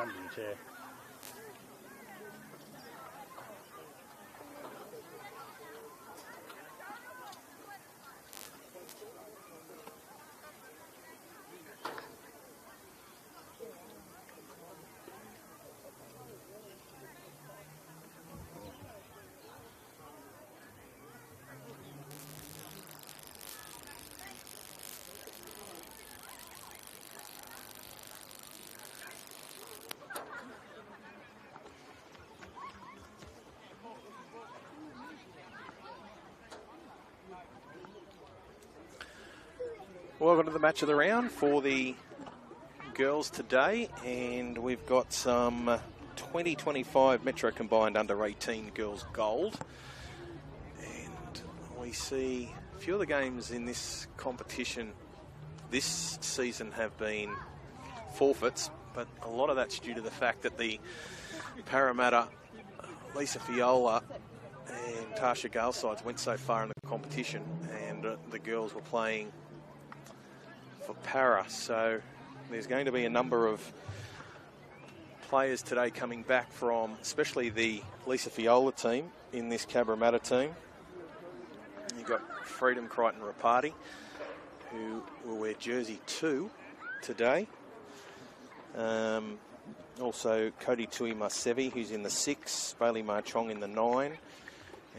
jumping chair. Welcome to the match of the round for the girls today, and we've got some 2025 Metro Combined Under-18 Girls Gold. And we see a few of the games in this competition this season have been forfeits, but a lot of that's due to the fact that the Cabramatta, Lisa Fiola and Tasha Gale sides went so far in the competition, and the girls were playing for Para, so there's going to be a number of players today coming back from, especially the Lisa Fiola team in this Cabramatta team. You've got Freedom Crichton Rapati, who will wear jersey 2 today. Also Cody Tui Masevi, who's in the 6, Bailey Marchong in the 9,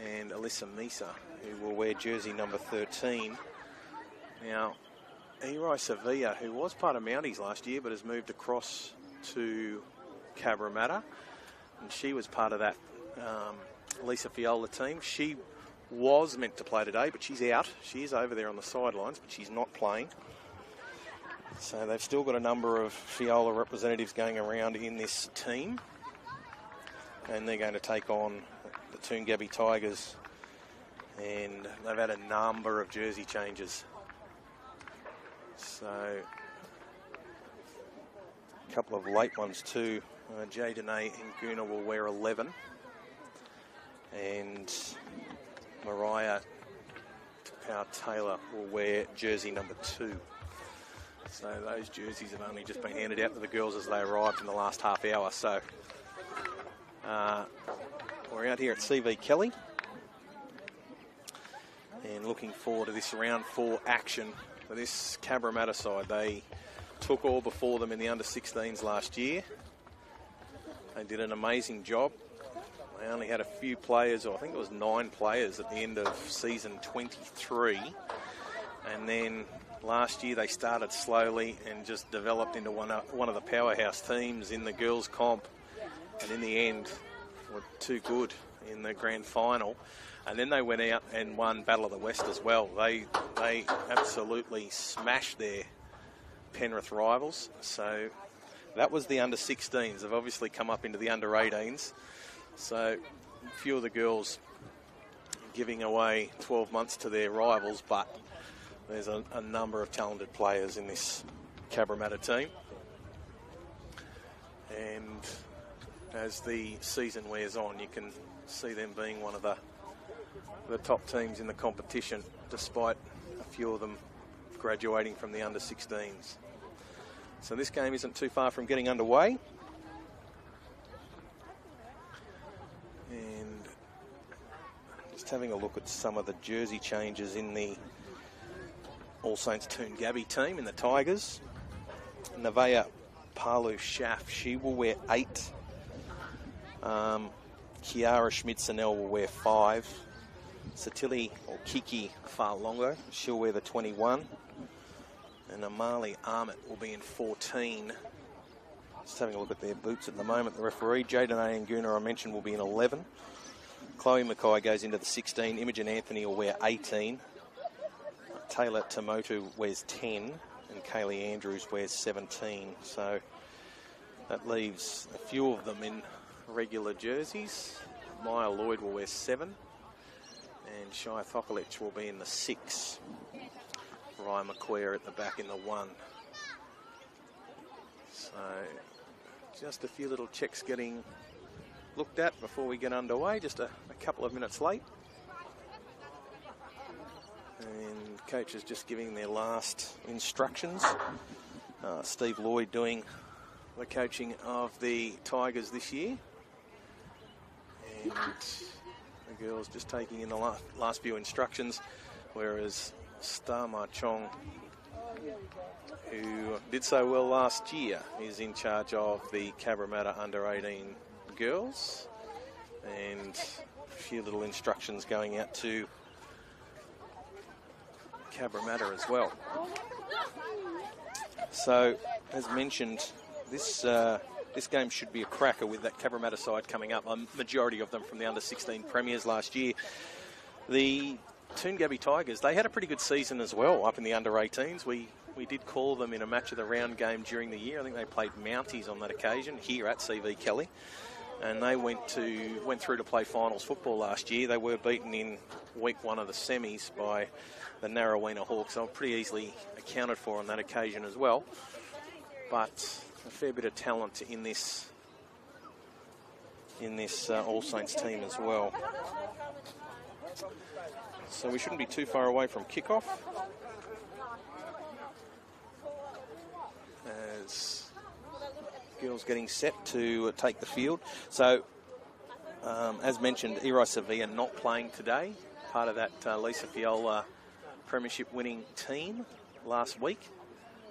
and Alyssa Misa, who will wear jersey number 13. Now, Erai Sevilla, who was part of Mounties last year but has moved across to Cabramatta, and she was part of that Lisa Fiola team. She was meant to play today, but she's out. She is over there on the sidelines, but she's not playing. So they've still got a number of Fiola representatives going around in this team, and they're going to take on the Toongabbie Tigers, and they've had a number of jersey changes. So, a couple of late ones too. Jaydenay and Guna will wear 11. And Mariah Tapau-Taylor will wear jersey number 2. So those jerseys have only just been handed out to the girls as they arrived in the last half hour. So, we're out here at C.V.Kelly. And looking forward to this round 4 action. For this Cabramatta side, they took all before them in the under-16s last year. They did an amazing job. They only had a few players, or I think it was 9 players at the end of season 23. And then last year they started slowly and just developed into one of the powerhouse teams in the girls' comp. And in the end, were too good in the grand final. And then they went out and won Battle of the West as well. They absolutely smashed their Penrith rivals. So that was the under-16s. They've obviously come up into the under-18s. So a few of the girls giving away 12 months to their rivals, but there's a number of talented players in this Cabramatta team. And as the season wears on, you can see them being one of the top teams in the competition, despite a few of them graduating from the under-16s. So this game isn't too far from getting underway. And just having a look at some of the jersey changes in the All Saints Toongabbie team in the Tigers. Nevaeh Palu-Schaff, she will wear 8. Kiara Schmidt-Sanel will wear 5. Satili or Kiki Farlongo, she'll wear the 21. And Amali Ahmet will be in 14. Just having a look at their boots at the moment. The referee, Jaydenay Nguna, I mentioned, will be in 11. Chloe Mackay goes into the 16. Imogen Anthony will wear 18. Taylor Tamotu wears 10. And Kaylee Andrews wears 17. So that leaves a few of them in regular jerseys. Maya Lloyd will wear 7. And Shai Thokolich will be in the 6. Ryan McQuare at the back in the 1. So just a few little checks getting looked at before we get underway. Just a couple of minutes late. And coaches just giving their last instructions. Steve Lloyd doing the coaching of the Tigers this year. And the girls just taking in the last few instructions, whereas Star Ma Chong, who did so well last year, is in charge of the Cabramatta under-18 girls. And a few little instructions going out to Cabramatta as well. So, as mentioned, this game should be a cracker with that Cabramatta side coming up. A majority of them from the under-16 premiers last year. The Toongabbie Tigers, they had a pretty good season as well up in the under-18s. We did call them in a match of the round game during the year. I think they played Mounties on that occasion here at C.V.Kelly. And they went through to play finals football last year. They were beaten in week 1 of the semis by the Narrowena Hawks. They were pretty easily accounted for on that occasion as well. But a fair bit of talent in this All Saints team as well. So we shouldn't be too far away from kickoff. As girls getting set to take the field. So, as mentioned, Eri Sevilla not playing today, part of that Lisa Fiola premiership winning team last week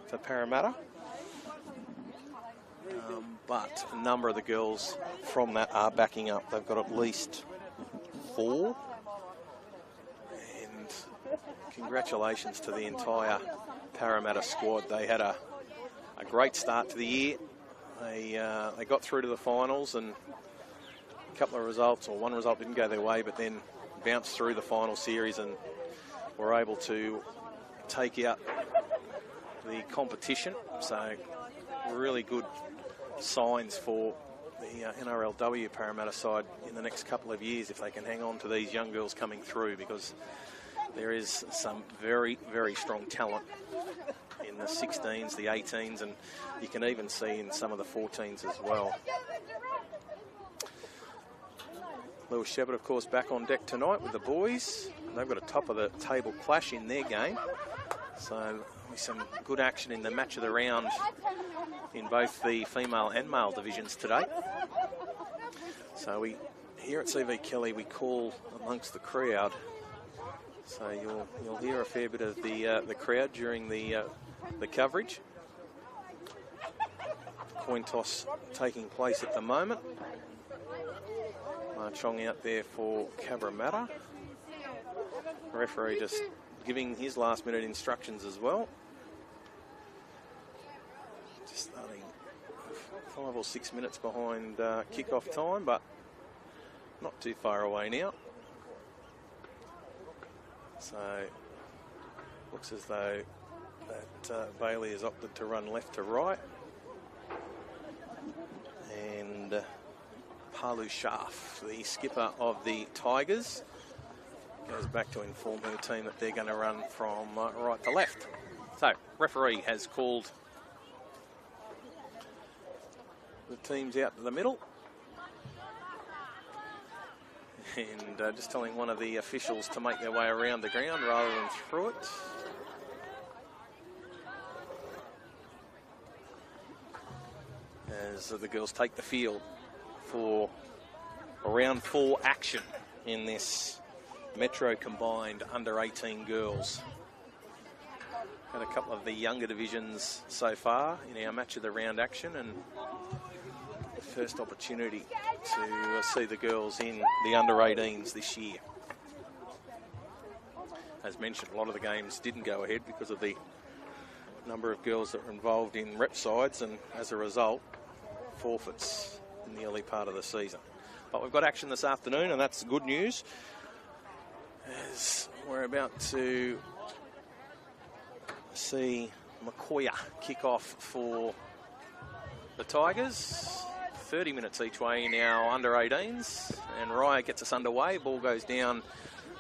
for Parramatta. But a number of the girls from that are backing up. They've got at least 4. And congratulations to the entire Parramatta squad. They had a great start to the year. They got through to the finals, and a couple of results, or one result didn't go their way, but then bounced through the final series and were able to take out the competition. So really good signs for the NRLW Parramatta side in the next couple of years if they can hang on to these young girls coming through, because there is some very, very strong talent in the 16s, the 18s, and you can even see in some of the 14s as well. Lewis Shepherd, of course, back on deck tonight with the boys. They've got a top-of-the-table clash in their game. So some good action in the match of the round in both the female and male divisions today. So here at C.V.Kelly, we call amongst the crowd. So you'll hear a fair bit of the crowd during the coverage. Coin toss taking place at the moment. Chong out there for Cabramatta. Referee just giving his last minute instructions as well. Just starting 5 or 6 minutes behind kick-off time, but not too far away now. So looks as though that Bailey has opted to run left to right. And Palu Sharf, the skipper of the Tigers, goes back to inform her team that they're going to run from right to left. So, referee has called the teams out to the middle. And just telling one of the officials to make their way around the ground rather than through it. As the girls take the field for round 4 action in this Metro combined under-18 girls. Had a couple of the younger divisions so far in our match of the round action, and the first opportunity to see the girls in the under-18s this year. As mentioned, a lot of the games didn't go ahead because of the number of girls that were involved in rep sides, and as a result, forfeits in the early part of the season. But we've got action this afternoon, and that's good news, as we're about to see Makoya kick off for the Tigers. 30 minutes each way in our under-18s, and Raya gets us underway. Ball goes down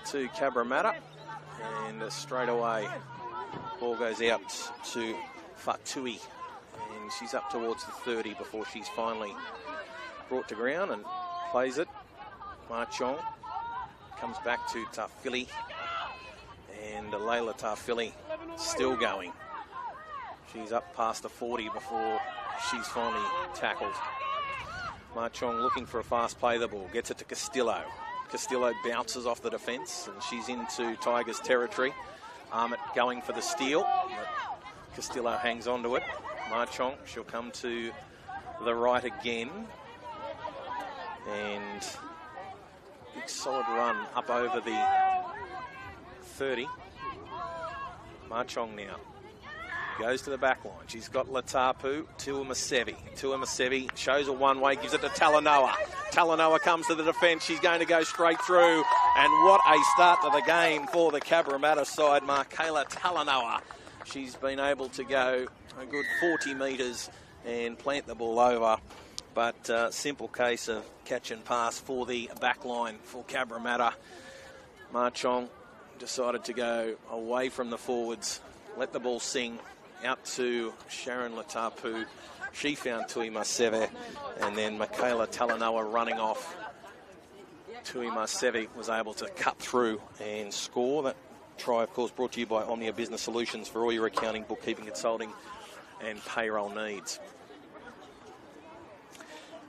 to Cabramatta, and straight away ball goes out to Fatui, and she's up towards the 30 before she's finally brought to ground and plays it. Marchong comes back to Tafili, and Layla Tafili still going. She's up past the 40 before she's finally tackled. Ma Chong looking for a fast play the ball, gets it to Castillo. Castillo bounces off the defence, and she's into Tigers territory. Armit going for the steal, but Castillo hangs on to it. Ma Chong, she'll come to the right again. And big solid run up over the 30. Ma Chong now goes to the back line. She's got Latapu, Tuamasevi. Tuamasevi shows a one-way, gives it to Talanoa. Talanoa comes to the defence. She's going to go straight through. And what a start to the game for the Cabramatta side, Michaela Talanoa. She's been able to go a good 40 metres and plant the ball over. But simple case of catch and pass for the back line for Cabramatta. Ma Chong decided to go away from the forwards, let the ball sing out to Sharon Latapu. She found Tuimaseve, and then Michaela Talanoa running off. Tuimaseve was able to cut through and score. That try, of course, brought to you by Omnia Business Solutions for all your accounting, bookkeeping, consulting and payroll needs.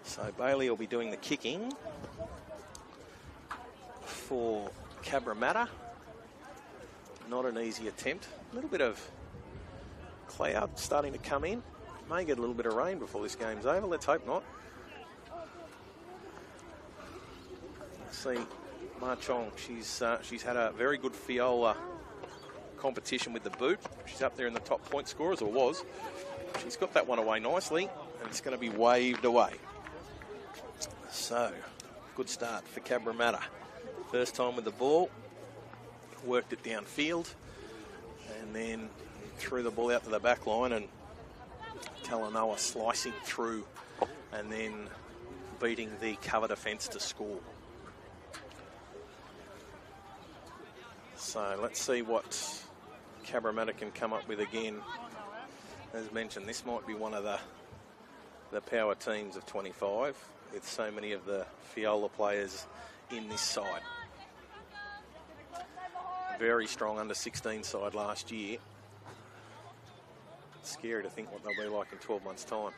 So Bailey will be doing the kicking for Cabramatta. Not an easy attempt. A little bit of cloud starting to come in. May get a little bit of rain before this game's over. Let's hope not. Let's see Ma Chong. She's had a very good Fiola competition with the boot. She's up there in the top point scorers, or was. She's got that one away nicely, and it's going to be waved away. So, good start for Cabramatta. First time with the ball. Worked it downfield, and then threw the ball out to the back line, and Talanoa slicing through and then beating the cover defence to score. So let's see what Cabramatta can come up with again. As mentioned, this might be one of the power teams of 25, with so many of the Fiola players in this side. Very strong under 16 side last year. Scary to think what they'll be like in 12 months' time.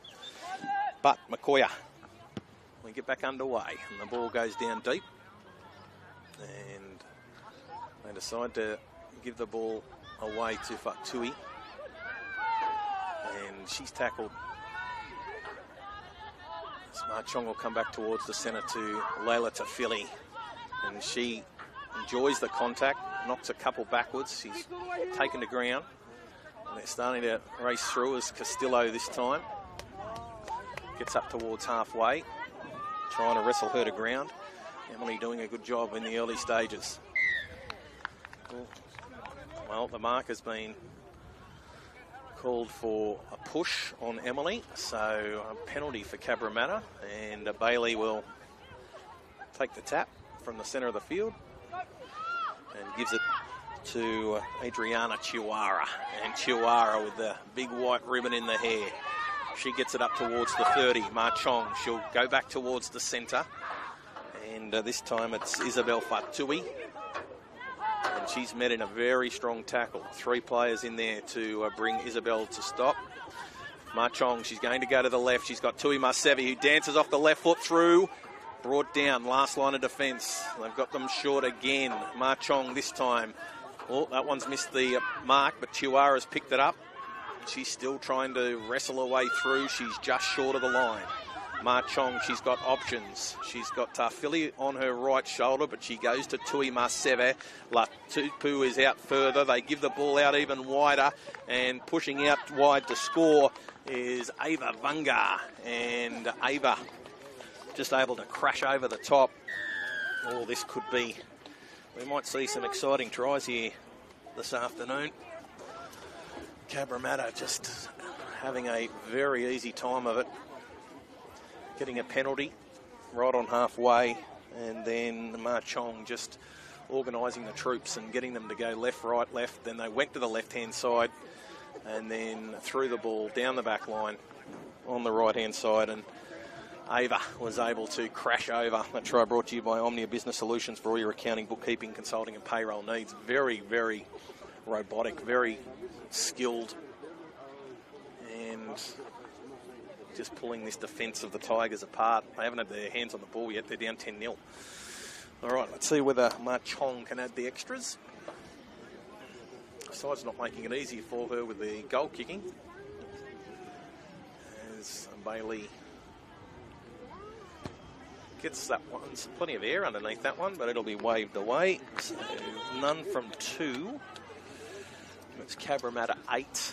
But Makoya, we get back underway, and the ball goes down deep, and they decide to give the ball away to Fatui, and she's tackled. Smart Chong will come back towards the centre to Leila Tafili, and she enjoys the contact, knocks a couple backwards. She's taken to ground. And they're starting to race through as Castillo this time. Gets up towards halfway, trying to wrestle her to ground. Emily doing a good job in the early stages. Well, the mark has been called for a push on Emily, so a penalty for Cabramatta, and Bailey will take the tap from the centre of the field and gives it to Adriana Chihuahua. And Chihuahua with the big white ribbon in the hair. She gets it up towards the 30. Ma Chong, she'll go back towards the centre. And this time it's Isabel Fatui. And she's met in a very strong tackle. 3 players in there to bring Isabel to stop. Ma Chong, she's going to go to the left. She's got Tui Masevi, who dances off the left foot through. Brought down, last line of defence. They've got them short again. Ma Chong this time. Oh, that one's missed the mark, but Chihuahua's picked it up. She's still trying to wrestle her way through. She's just short of the line. Ma Chong, she's got options. She's got Tafili on her right shoulder, but she goes to Tui Maseve. Latupu is out further. They give the ball out even wider, and pushing out wide to score is Ava Vanga. And Ava just able to crash over the top. Oh, this could be... We might see some exciting tries here this afternoon. Cabramatta just having a very easy time of it. Getting a penalty right on halfway, and then Ma Chong just organising the troops and getting them to go left, right, left. Then they went to the left-hand side and then threw the ball down the back line on the right-hand side, and Ava was able to crash over. That try brought to you by Omnia Business Solutions for all your accounting, bookkeeping, consulting and payroll needs. Very, very robotic, very skilled. And just pulling this defence of the Tigers apart. They haven't had their hands on the ball yet. They're down 10-0. All right, let's see whether Ma Chong can add the extras. Besides not making it easy for her with the goal kicking. As Bailey gets that one. There's plenty of air underneath that one, but it'll be waved away. So none from 2. It's Cabramatta 8,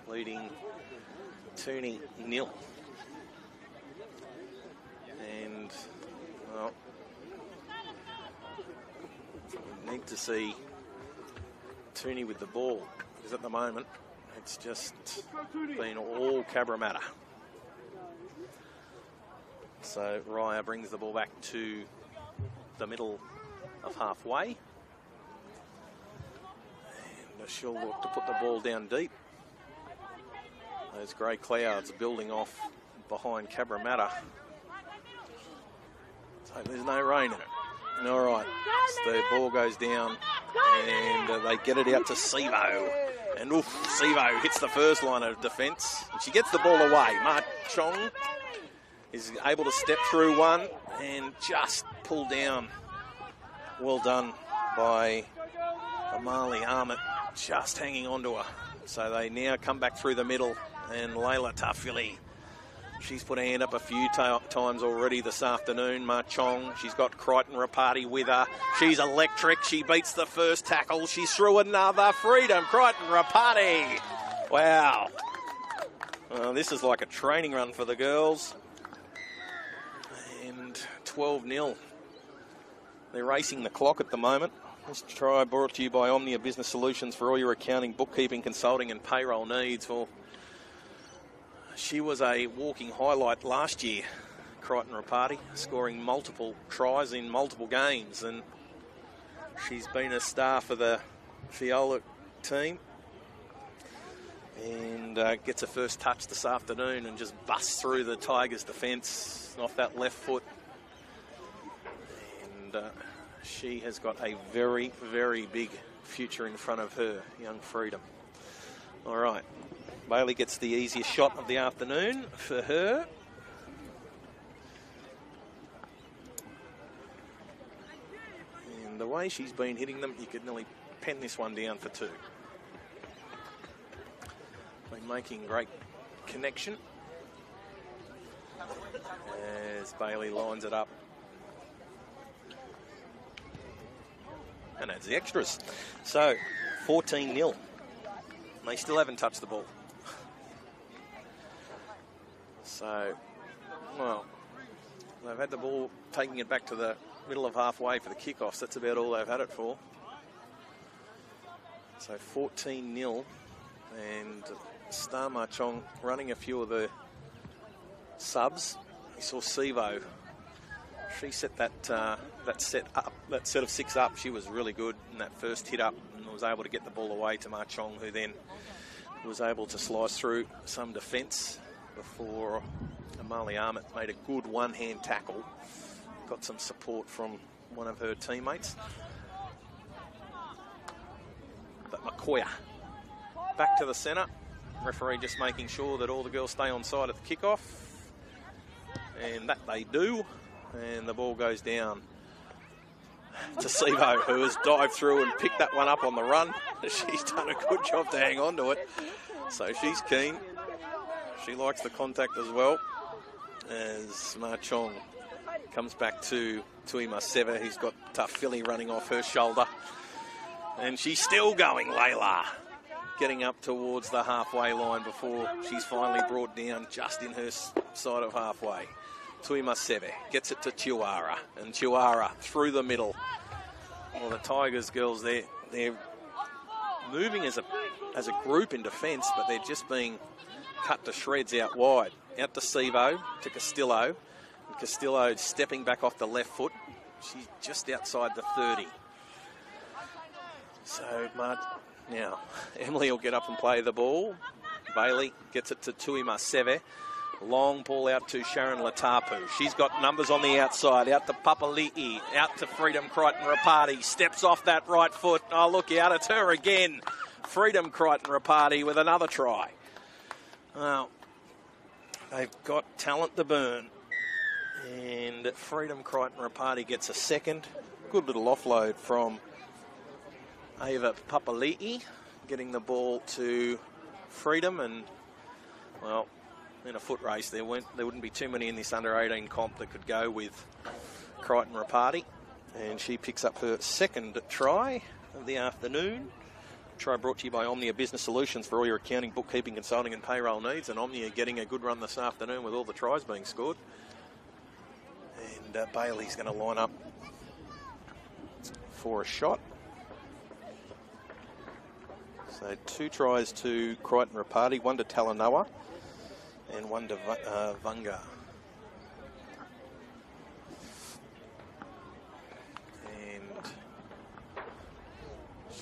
leading Tooney 0. And, well, we need to see Tooney with the ball, because at the moment it's just been all Cabramatta. So Raya brings the ball back to the middle of halfway. And she'll look to put the ball down deep. Those grey clouds building off behind Cabramatta. So there's no rain in it. All right, so the ball goes down and they get it out to C.V. And oof, C.V. hits the first line of defence. She gets the ball away. Ma Chong is able to step through one and just pull down. Well done by Amali Ahmed, just hanging on to her. So they now come back through the middle, and Layla Tafili, she's put her hand up a few times already this afternoon. Ma Chong, she's got Crichton Rapati with her. She's electric. She beats the first tackle. She's through another. Freedom, Crichton Rapati. Wow. This is like a training run for the girls. And 12-0. They're racing the clock at the moment. This try brought to you by Omnia Business Solutions for all your accounting, bookkeeping, consulting and payroll needs. Well, she was a walking highlight last year, Crichton Rapati, scoring multiple tries in multiple games, and she's been a star for the Fiola team, and gets her first touch this afternoon and just busts through the Tigers' defence off that left foot. And she has got a very, very big future in front of her, young Freedom. All right. Bailey gets the easiest shot of the afternoon for her. And the way she's been hitting them, you could nearly pen this one down for 2. Been making great connection as Bailey lines it up. And adds the extras. So, 14-0. They still haven't touched the ball. So, well, they've had the ball, taking it back to the middle of halfway for the kickoffs. That's about all they've had it for. So 14-0, and Star Ma Chong running a few of the subs. We saw C.V. She set that set of 6 up. She was really good in that first hit up and was able to get the ball away to Ma Chong, who then was able to slice through some defence before Amali Ahmed made a good one-hand tackle. Got some support from one of her teammates. But McCoy back to the centre. Referee just making sure that all the girls stay on side at the kickoff. And that they do. And the ball goes down to C.V., who has dived through and picked that one up on the run. She's done a good job to hang on to it. So she's keen. She likes the contact as well. As Ma Chong comes back to Tuima Seva. He's got Tafili running off her shoulder. And she's still going, Layla. Getting up towards the halfway line before she's finally brought down just in her side of halfway. Tuima Seva gets it to Chihuahua. And Chihuahua through the middle. Well, the Tigers girls, they're moving as a group in defence, but they're just being cut to shreds out wide. Out to C.V., to Castillo. And Castillo stepping back off the left foot. She's just outside the 30. So, now, Emily will get up and play the ball. Bailey gets it to Tuima Seva. Long ball out to Sharon Latapu. She's got numbers on the outside. Out to Papali'i. Out to Freedom Crichton Rapati. Steps off that right foot. Oh, look out. It's her again. Freedom Crichton Rapati with another try. Well, they've got talent to burn. And Freedom Crichton Rapati gets a second. Good little offload from Ava Papali'i, getting the ball to Freedom. And, well, in a foot race, there wouldn't be too many in this under-18 comp that could go with Crichton Rapati. And she picks up her second try of the afternoon. Try brought to you by Omnia Business Solutions for all your accounting, bookkeeping, consulting and payroll needs. And Omnia getting a good run this afternoon with all the tries being scored. And Bailey's going to line up for a shot. So 2 tries to Crichton Rapati, 1 to Talanoa and 1 to Vunga.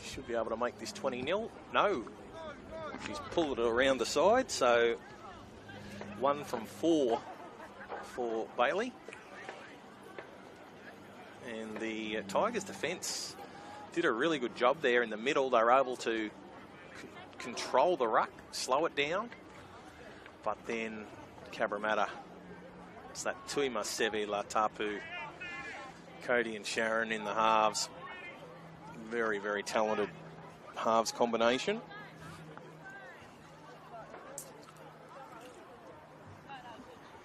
Should be able to make this 20-0. No. She's pulled it around the side, so 1 from 4 for Bailey. And the Tigers defence did a really good job there in the middle. They were able to control the ruck, slow it down. But then Cabramatta, it's that Tuima, Sevi, Latapu, Cody and Sharon in the halves. Very, very talented halves combination.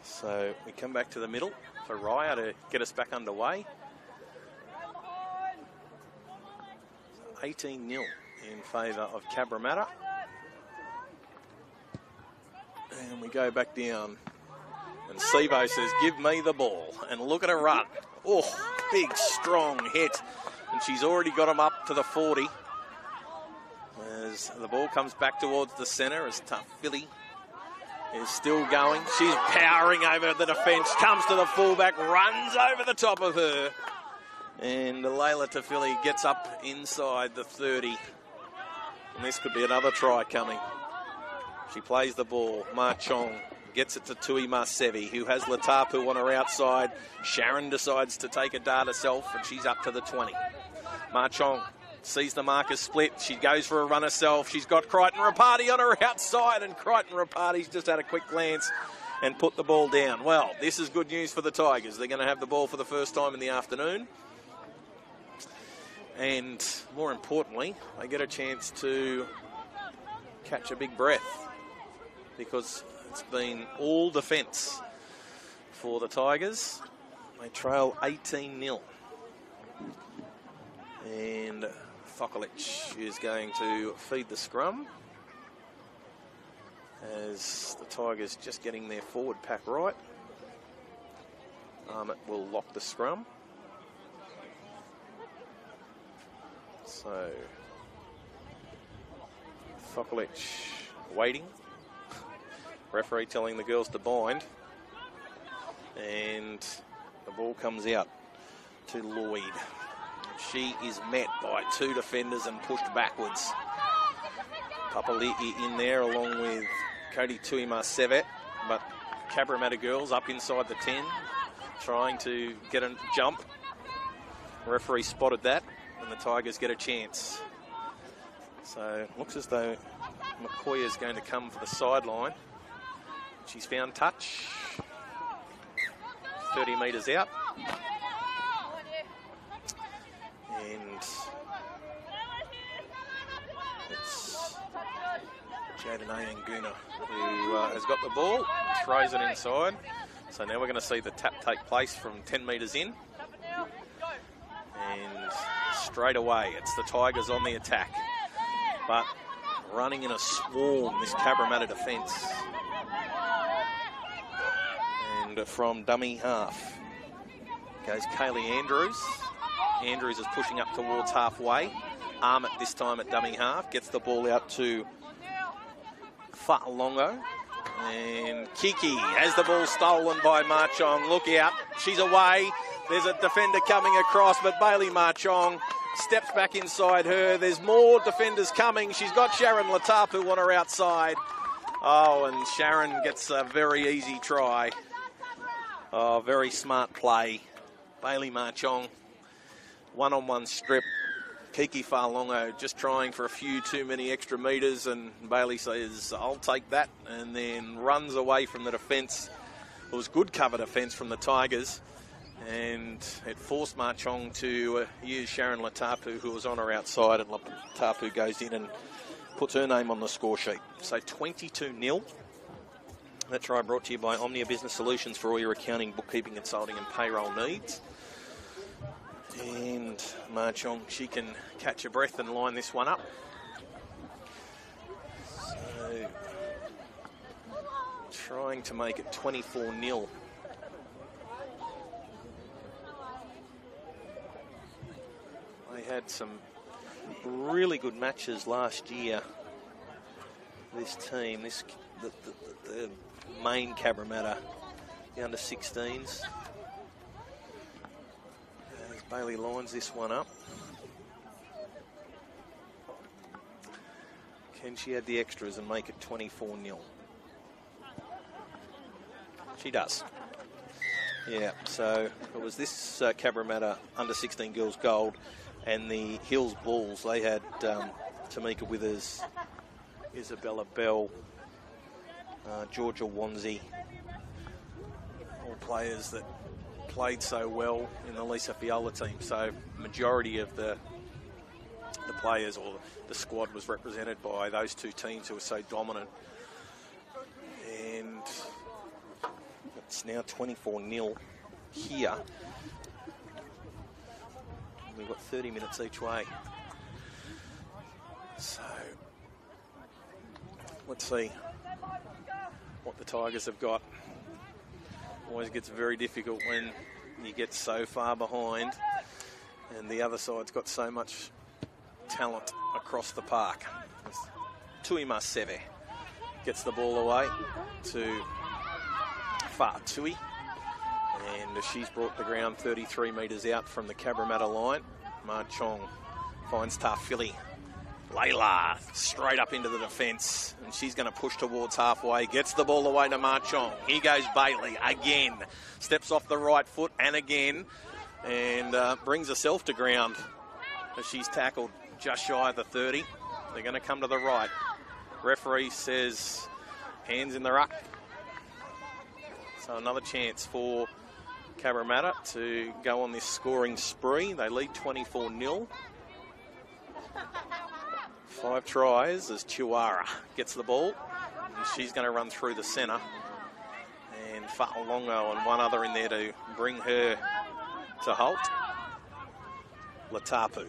So we come back to the middle for Raya to get us back underway. 18-0 in favour of Cabramatta. And we go back down. And Sivo says, give me the ball. And look at her run. Oh, big, strong hit. And she's already got him up to the 40. As the ball comes back towards the centre, as Tough Philly is still going. She's powering over the defence, comes to the fullback, runs over the top of her. And Layla Tafili gets up inside the 30. And this could be another try coming. She plays the ball. Ma Chong gets it to Tui Marsevi, who has Latapu on her outside. Sharon decides to take a dart herself, and she's up to the 20. Ma Chong sees the markers split. She goes for a run herself. She's got Crichton Rapati on her outside, and Crichton Rapati's just had a quick glance and put the ball down. Well, this is good news for the Tigers. They're going to have the ball for the first time in the afternoon. And more importantly, they get a chance to catch a big breath, because it's been all defence for the Tigers. They trail 18-0. And Fokolich is going to feed the scrum, as the Tigers just getting their forward pack right. It will lock the scrum. So Fokolich waiting. Referee telling the girls to bind. And the ball comes out to Lloyd. She is met by 2 defenders and pushed backwards. Papali'i in there along with Cody Tuima Sevet, but Cabramatta girls up inside the 10, trying to get a jump. Referee spotted that, and the Tigers get a chance. So it looks as though McCoy is going to come for the sideline. She's found touch. 30 metres out. And it's Jaden Ayanguna who has got the ball, throws it inside. So now we're going to see the tap take place from 10 metres in. And straight away, it's the Tigers on the attack. But running in a swarm, this Cabramatta defence. And from dummy half goes Kaylee Andrews. Andrews is pushing up towards halfway. Armit this time at dummy half. Gets the ball out to Fa'alongo. And Kiki has the ball stolen by Marchong. Look out. She's away. There's a defender coming across, but Bailey Marchong steps back inside her. There's more defenders coming. She's got Sharon Latapu on her outside. Oh, and Sharon gets a very easy try. Oh, very smart play. Bailey Marchong. One-on-one strip Kiki Farlongo just trying for a few too many extra metres, and Bailey says, I'll take that, and then runs away from the defence. It was good cover defence from the Tigers, and it forced Marchong to use Sharon Latapu, who was on her outside, and Latapu goes in and puts her name on the score sheet. So 22-0. That try brought to you by Omnia Business Solutions for all your accounting, bookkeeping, consulting and payroll needs. And Marchong, she can catch her breath and line this one up. So, trying to make it 24-0. They had some really good matches last year. This team, the main Cabramatta, the under-16s. As Bailey lines this one up. Can she add the extras and make it 24-0? She does. Yeah, so it was this Cabramatta under-16 girls gold, and the Hills Bulls, they had Tamika Withers, Isabella Bell, Georgia Wanzi, all players that played so well in the Lisa Fiola team. So majority of the players or the squad was represented by those two teams who were so dominant. And it's now 24-0 here. We've got 30 minutes each way. So let's see what the Tigers have got. Always gets very difficult when you get so far behind and the other side's got so much talent across the park. Tuima Seve gets the ball away to Fatui, and she's brought the ground 33 metres out from the Cabramatta line. Marchong finds Tarfili. Layla straight up into the defence, and she's going to push towards halfway. Gets the ball away to Marchong. Here goes Bailey again. Steps off the right foot and again, and brings herself to ground as she's tackled just shy of the 30. They're going to come to the right. Referee says hands in the ruck. So another chance for Cabramatta to go on this scoring spree. They lead 24-0. 5 tries as Chihuahua gets the ball. And she's going to run through the centre. And Fa'alongo and one other in there to bring her to halt. Latapu.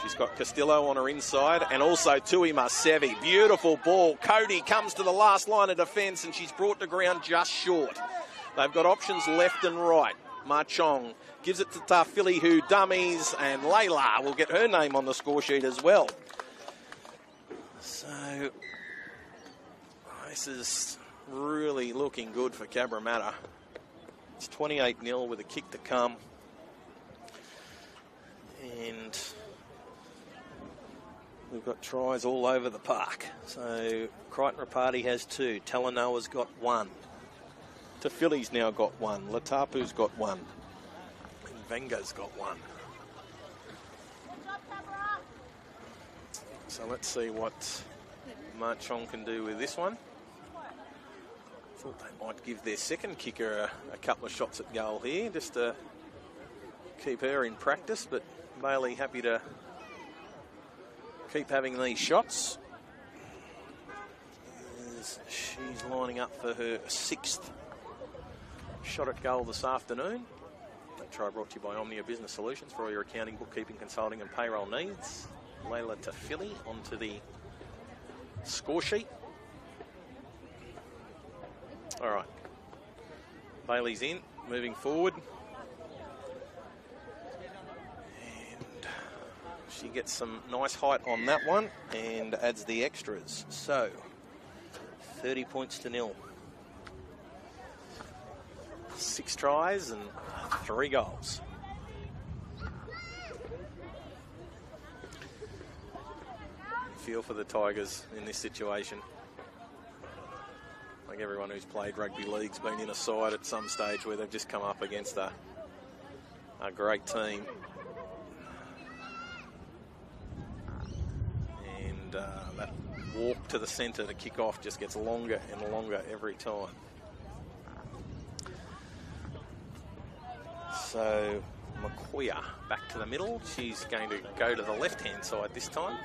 She's got Castillo on her inside and also Tuima Sevi. Beautiful ball. Cody comes to the last line of defence and she's brought to ground just short. They've got options left and right. Marchong gives it to Tarfili, who dummies, and Layla will get her name on the score sheet as well. So this is really looking good for Cabramatta. It's 28-0 with a kick to come. And we've got tries all over the park. So Crichton Rapati has 2. Talanoa's got 1. Tafili's now got 1. Latapu's got 1. And Venga's got 1. So let's see what Marchong can do with this one. Thought they might give their second kicker a couple of shots at goal here, just to keep her in practice, but Bailey happy to keep having these shots. As she's lining up for her 6th shot at goal this afternoon. That try brought to you by Omnia Business Solutions for all your accounting, bookkeeping, consulting and payroll needs. Layla Tafili onto the score sheet. All right. Bailey's in, moving forward. And she gets some nice height on that one and adds the extras. So, 30 points to 0. 6 tries and 3 goals. Feel for the Tigers in this situation. Like everyone who's played rugby league's been in a side at some stage where they've just come up against a great team. And that walk to the centre to kick off just gets longer and longer every time. So Makoya back to the middle. She's going to go to the left-hand side this time.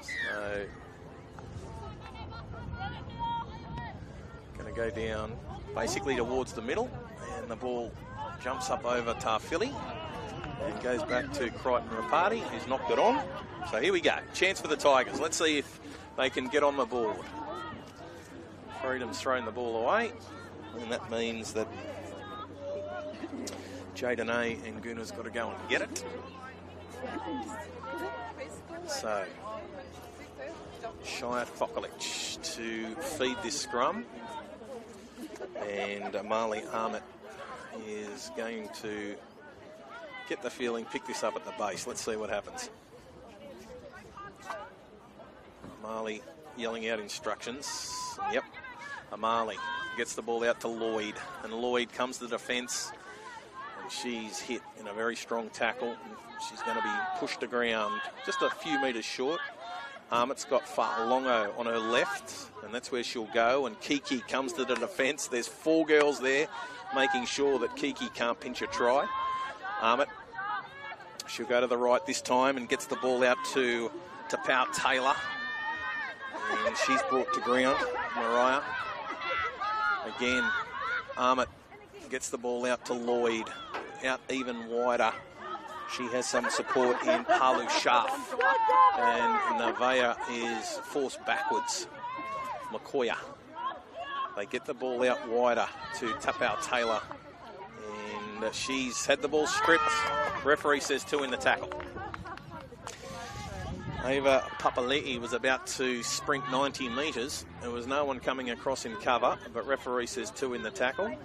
So going to go down basically towards the middle, and the ball jumps up over Tarfili and goes back to Crichton Rapati, who's knocked it on. So here we go. Chance for the Tigers. Let's see if they can get on the board. Freedom's thrown the ball away, and that means that Jayden and Guna's got to go and get it. So Shia Fokolic to feed this scrum, and Marley Ahmet is going to get the feeling, pick this up at the base. Let's see what happens. Marley yelling out instructions. Yep. Marley gets the ball out to Lloyd, and Lloyd comes to the defence, and she's hit in a very strong tackle. She's going to be pushed to ground just a few metres short. Ahmet's got Fa'alongo on her left, and that's where she'll go, and Kiki comes to the defence. There's 4 girls there making sure that Kiki can't pinch a try. Ahmet, she'll go to the right this time and gets the ball out to Pau Taylor, and she's brought to ground. Mariah. Again, Ahmet gets the ball out to Lloyd, out even wider. She has some support in Palu Sharf, and Navea is forced backwards. Makoya. They get the ball out wider to Tapau Taylor, and she's had the ball stripped. Referee says 2 in the tackle. Ava Papali'i was about to sprint 90 metres. There was no one coming across in cover, but referee says 2 in the tackle.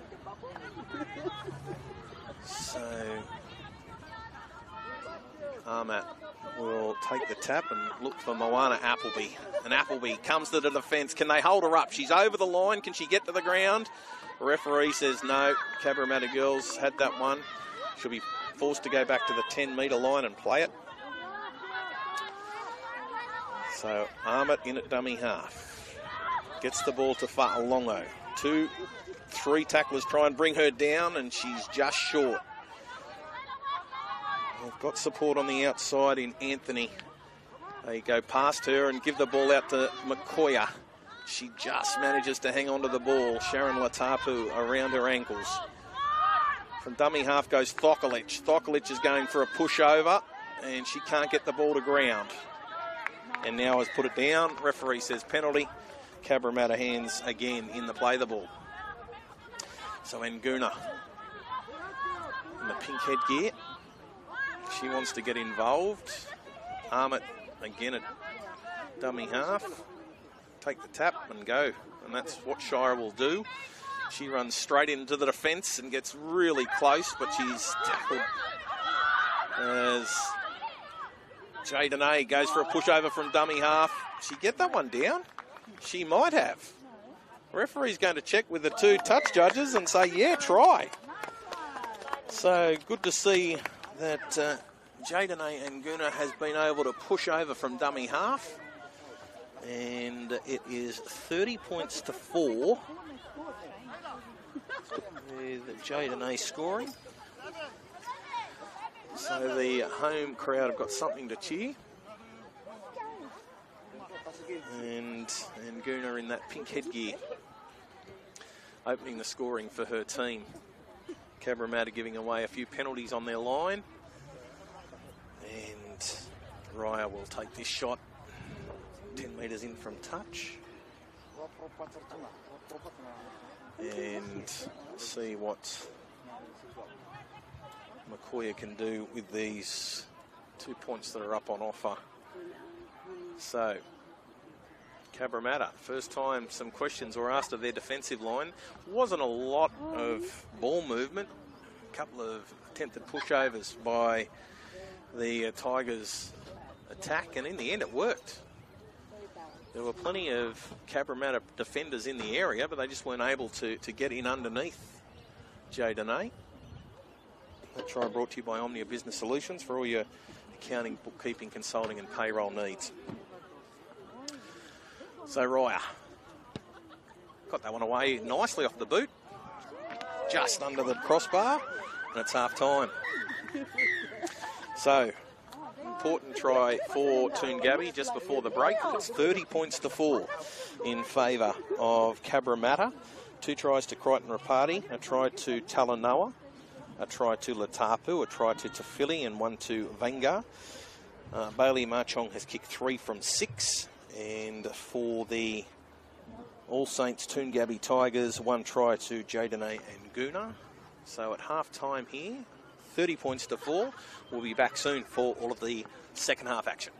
So Ahmet will take the tap and look for Moana Appleby. And Appleby comes to the defence. Can they hold her up? She's over the line. Can she get to the ground? The referee says no. Cabramatta girls had that one. She'll be forced to go back to the 10-metre line and play it. So Ahmet in at dummy half. Gets the ball to Fa'alongo. 2, 3 tacklers try and bring her down, and she's just short. They've got support on the outside in Anthony. They go past her and give the ball out to Makoya. She just manages to hang on to the ball. Sharon Latapu around her ankles. From dummy half goes Thokolic. Thokolic is going for a pushover, and she can't get the ball to ground. And now has put it down. Referee says penalty. Cabramatta hands again in the play the ball. So Nguna in the pink headgear. She wants to get involved. Ahmet again at dummy half. Take the tap and go. And that's what Shire will do. She runs straight into the defence and gets really close, but she's tackled as Jayden goes for a pushover from dummy half. She get that one down? She might have. Referee's going to check with the 2 touch judges and say, yeah, try. So good to see that Jayden Nguna has been able to push over from dummy half. And it is 30 points to 4 with Jayden scoring. So the home crowd have got something to cheer. And Nguna in that pink headgear, opening the scoring for her team. Cabramatta giving away a few penalties on their line. And Raya will take this shot 10 metres in from touch. And see what Makoya can do with these 2 points that are up on offer. So Cabramatta, first time some questions were asked of their defensive line. Wasn't a lot of ball movement. A couple of attempted pushovers by the Tigers attack, and in the end it worked. There were plenty of Cabramatta defenders in the area, but they just weren't able to get in underneath Jayden. That try brought to you by Omnia Business Solutions for all your accounting, bookkeeping, consulting and payroll needs. So Ryer got that one away nicely off the boot, just under the crossbar, and it's half time. So, important try for Toongabbie just before the break. It's 30 points to 4 in favour of Cabramatta. 2 tries to Crichton Rapati, a try to Talanoa, a try to Latapu, a try to Tafili, and 1 to Venga. Bailey Marchong has kicked 3 from 6, and for the All Saints Toongabbie Tigers, 1 try to Jadene and Guna. So at half time here, 30 points to 4. We'll be back soon for all of the second half action.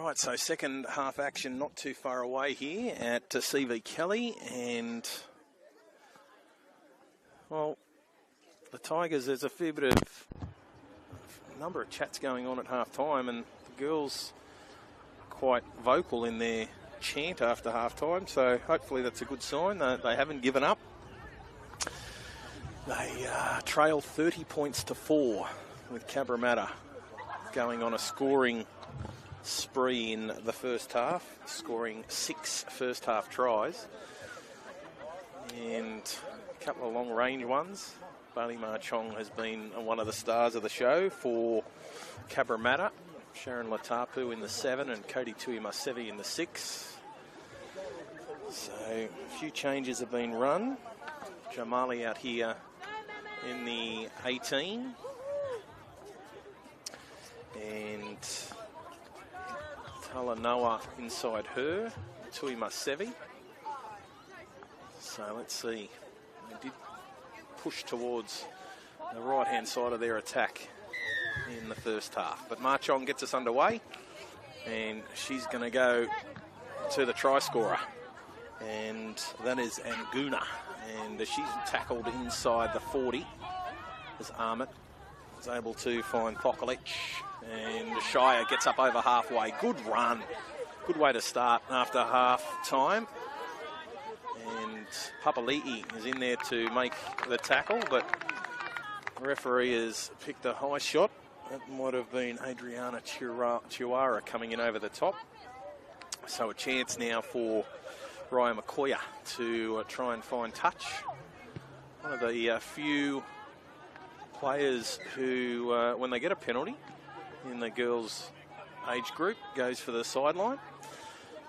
Right, so second half action not too far away here at C.V.Kelly, and, well, the Tigers, there's a fair bit of number of chats going on at half time, and the girls quite vocal in their chant after half time, so hopefully that's a good sign. They haven't given up. They trail 30 points to 4 with Cabramatta going on a scoring spree in the first half, scoring 6 first half tries and a couple of long range ones. Bailey Marchong has been one of the stars of the show for Cabramatta. Sharon Latapu in the 7 and Cody Tuimasevi in the 6. So a few changes have been run. Jamali out here in the 18. And Talanoa inside her, Tuimasevi. So let's see. They did push towards the right-hand side of their attack in the first half. But Marchong gets us underway, and she's going to go to the try scorer. And that is Anguna. And she's tackled inside the 40 as Ahmet is able to find Thokolic. And Shire gets up over halfway. Good run. Good way to start after half time. And Papali'i is in there to make the tackle, but the referee has picked a high shot. That might have been Adriana Chihuahua coming in over the top. So a chance now for Raya Makoya to try and find touch. One of the few players who, when they get a penalty in the girls' age group, goes for the sideline.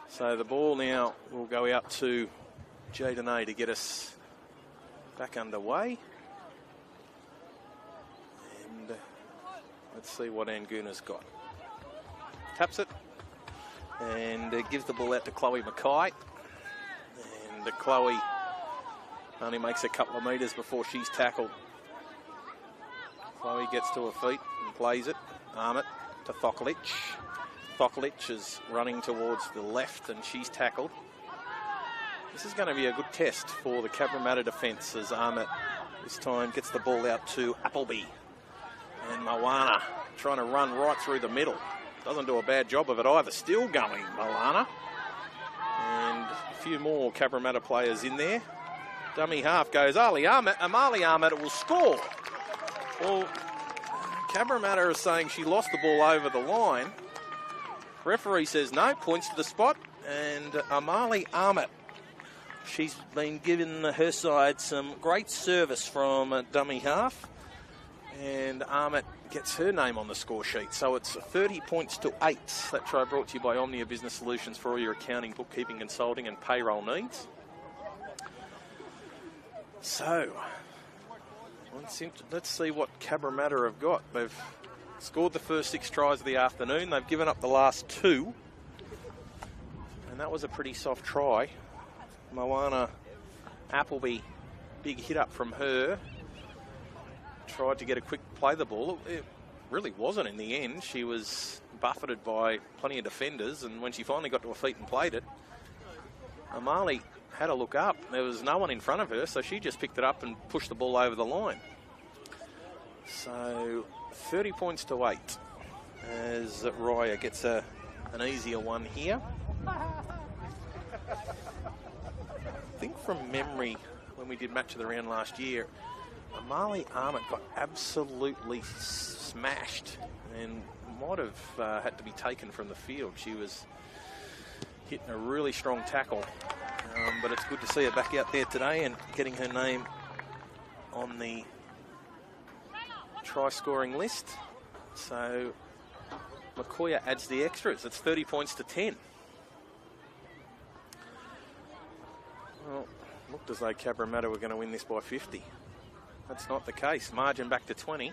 So the ball now will go out to Jayden to get us back underway. And let's see what Anguna's got. Taps it and gives the ball out to Chloe Mackay. And Chloe only makes a couple of metres before she's tackled. Chloe gets to her feet and plays it. Ahmet to Thokolic. Thokolic is running towards the left and she's tackled. This is going to be a good test for the Cabramatta defence as Ahmet this time gets the ball out to Appleby. And Moana trying to run right through the middle. Doesn't do a bad job of it either. Still going, Moana. And a few more Cabramatta players in there. Dummy half goes Amali Ahmet will score. Well, Cabramatta is saying she lost the ball over the line. Referee says no, points to the spot. And Amali Ahmet, she's been given her side some great service from dummy half. And Ahmet gets her name on the score sheet. So it's 30 points to 8. That try brought to you by Omnia Business Solutions for all your accounting, bookkeeping, consulting and payroll needs. So let's see what Cabramatta have got. They've scored the first 6 tries of the afternoon. They've given up the last 2. And that was a pretty soft try. Moana Appleby, big hit up from her. Tried to get a quick play the ball. It really wasn't in the end. She was buffeted by plenty of defenders, and when she finally got to her feet and played it, Amali had a look up. There was no one in front of her, so she just picked it up and pushed the ball over the line. So 30 points to 8 as Raya gets an easier one here. I think from memory, when we did match of the round last year, Amali Ahmet got absolutely smashed and might have had to be taken from the field. She was hitting a really strong tackle, but it's good to see her back out there today and getting her name on the try-scoring list. So Makoya adds the extras. It's 30 points to 10. Well, looked as though Cabramatta were going to win this by 50. That's not the case. Margin back to 20.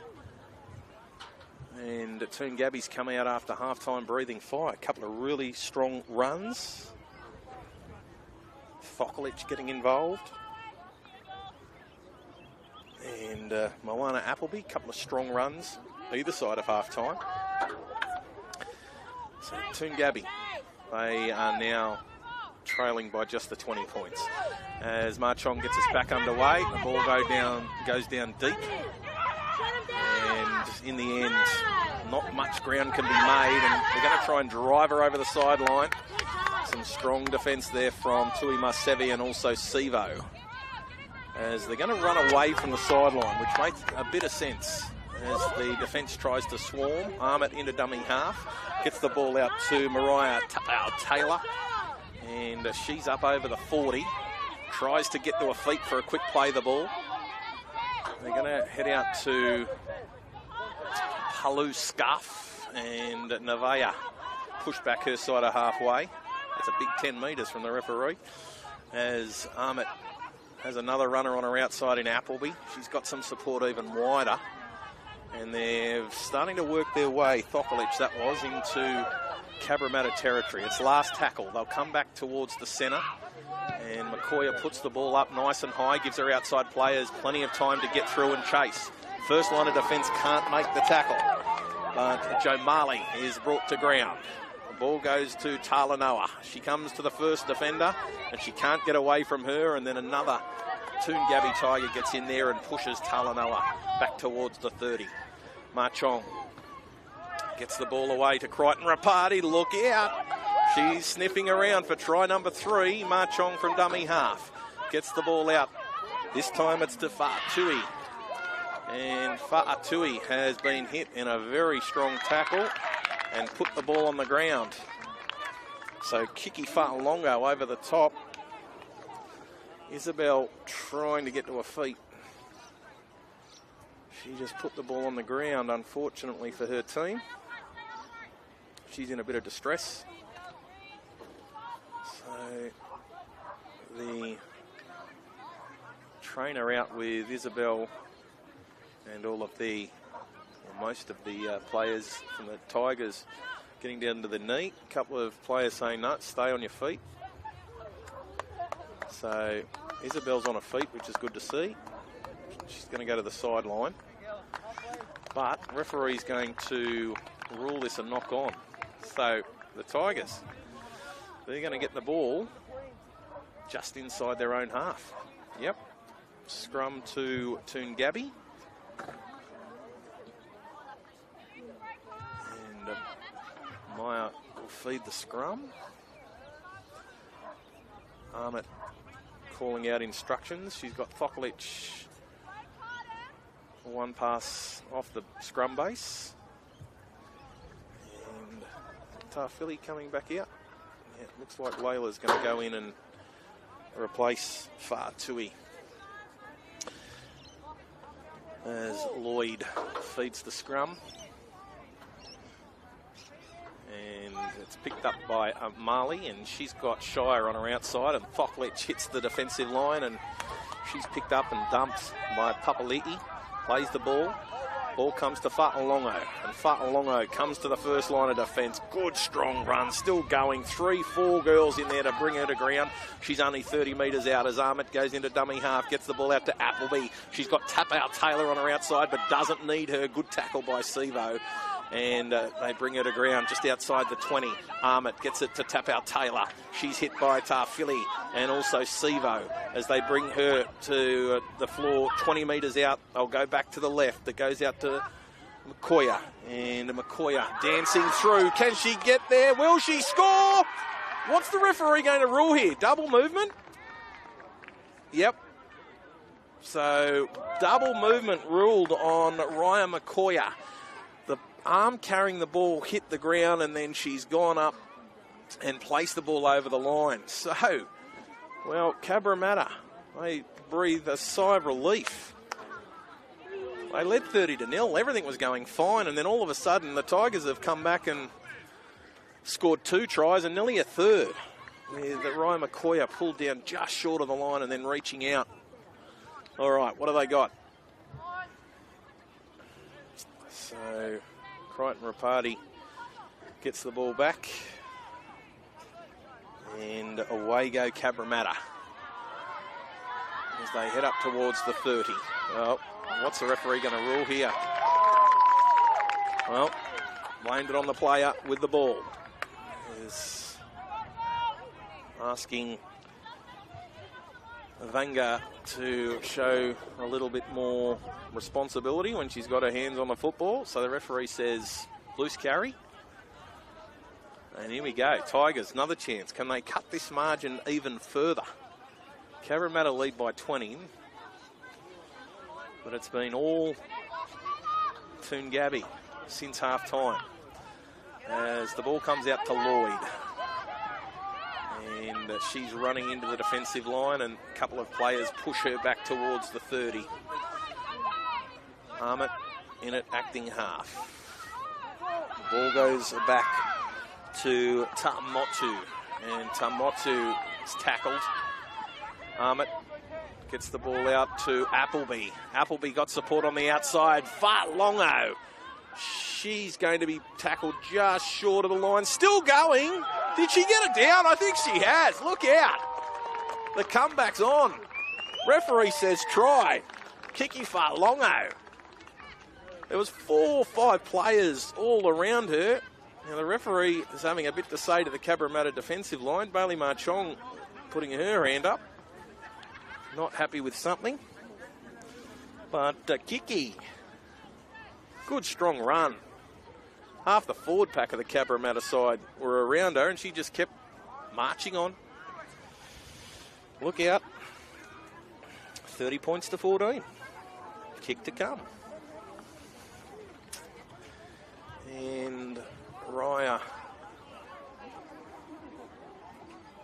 And Toongabbie's come out after half-time breathing fire. A couple of really strong runs. Thokolic getting involved. And Moana Appleby, a couple of strong runs either side of half-time. So Toongabbie, they are now trailing by just the 20 points. As Marchong gets us back underway, the ball goes down deep. And in the end, not much ground can be made, and they're going to try and drive her over the sideline. Some strong defence there from Tui Masevi and also Sivo. As they're going to run away from the sideline, which makes a bit of sense. As the defence tries to swarm, arm it into dummy half, gets the ball out to Mariah Taylor, and she's up over the 40, tries to get to her feet for a quick play the ball. They're going to head out to Halu Scuff, and Nevaeh push back her side of halfway. It's a big 10 metres from the referee, as Armit has another runner on her outside in Appleby. She's got some support even wider. And they're starting to work their way, Thokolich that was, into Cabramatta territory. It's last tackle. They'll come back towards the centre. And McCoy puts the ball up nice and high, gives her outside players plenty of time to get through and chase. First line of defence can't make the tackle. But Joe Marley is brought to ground. The ball goes to Talanoa. She comes to the first defender, and she can't get away from her, and then another Toongabbie Tiger gets in there and pushes Talanoa back towards the 30. Marchong gets the ball away to Crichton Rapati. Look out. She's sniffing around for try number 3. Marchong from dummy half. Gets the ball out. This time it's to Fa'atui. And Fa'atui has been hit in a very strong tackle and put the ball on the ground. So Kiki Fa'alongo over the top. Isabel trying to get to her feet. She just put the ball on the ground, unfortunately for her team. She's in a bit of distress. So the trainer out with Isabel and all of the, or most of the players from the Tigers getting down to the knee. A couple of players saying, no, stay on your feet. So Isabel's on her feet, which is good to see. She's going to go to the sideline. But referee's going to rule this a knock on. So the Tigers, they're going to get the ball just inside their own half. Yep. Scrum to Toongabbie. And Maya will feed the scrum. Armit calling out instructions. She's got Thokolich one pass off the scrum base. And Tarfili coming back out. Yeah, it looks like Layla's going to go in and replace Fa'atui. As Lloyd feeds the scrum. And it's picked up by Marley, and she's got Shire on her outside, and Thokolich hits the defensive line, and she's picked up and dumped by Papali'i. Plays the ball. Ball comes to Fa'alongo, and Fa'alongo comes to the first line of defence. Good, strong run, still going. 3-4 girls in there to bring her to ground. She's only 30 metres out as Armit goes into dummy half, gets the ball out to Appleby. She's got Tap-Out Taylor on her outside, but doesn't need her. Good tackle by Sivo. And they bring her to ground just outside the 20. Armit gets it to Tap-Out Taylor. She's hit by Tarfili and also Sivo as they bring her to the floor 20 metres out. They'll go back to the left. It goes out to McCoy. And McCoy dancing through. Can she get there? Will she score? What's the referee going to rule here? Double movement? Yep. So double movement ruled on Raya McCoy. The arm carrying the ball hit the ground, and then she's gone up and placed the ball over the line. So, well, Cabramatta, they breathe a sigh of relief. They led 30-0. Everything was going fine, and then all of a sudden the Tigers have come back and scored 2 tries and nearly a third. With Ryan McCoy pulled down just short of the line and then reaching out. All right, what have they got? So Crichton Rapati gets the ball back, and away go Cabramatta as they head up towards the 30. Well, what's the referee going to rule here? Well, blamed it on the player with the ball. is asking Vanga to show a little bit more responsibility when she's got her hands on the football. So the referee says loose carry. And here we go. Tigers, another chance. Can they cut this margin even further? Cabramatta lead by 20. But it's been all Toongabbie since half time. As the ball comes out to Lloyd. And she's running into the defensive line, and a couple of players push her back towards the 30. Armit in it, acting half. The ball goes back to Tamotu, and Tamotu is tackled. Armit gets the ball out to Appleby. Appleby got support on the outside. Farlongo. She's going to be tackled just short of the line. Still going. Did she get it down? I think she has. Look out. The comeback's on. Referee says try. Kiki Farlongo. There was 4 or 5 players all around her. Now the referee is having a bit to say to the Cabramatta defensive line. Bailey Marchong putting her hand up. Not happy with something. But Kiki, good strong run. Half the forward pack of the Cabramatta side were around her, and she just kept marching on. Look out. 30 points to 14. Kick to come. And Raya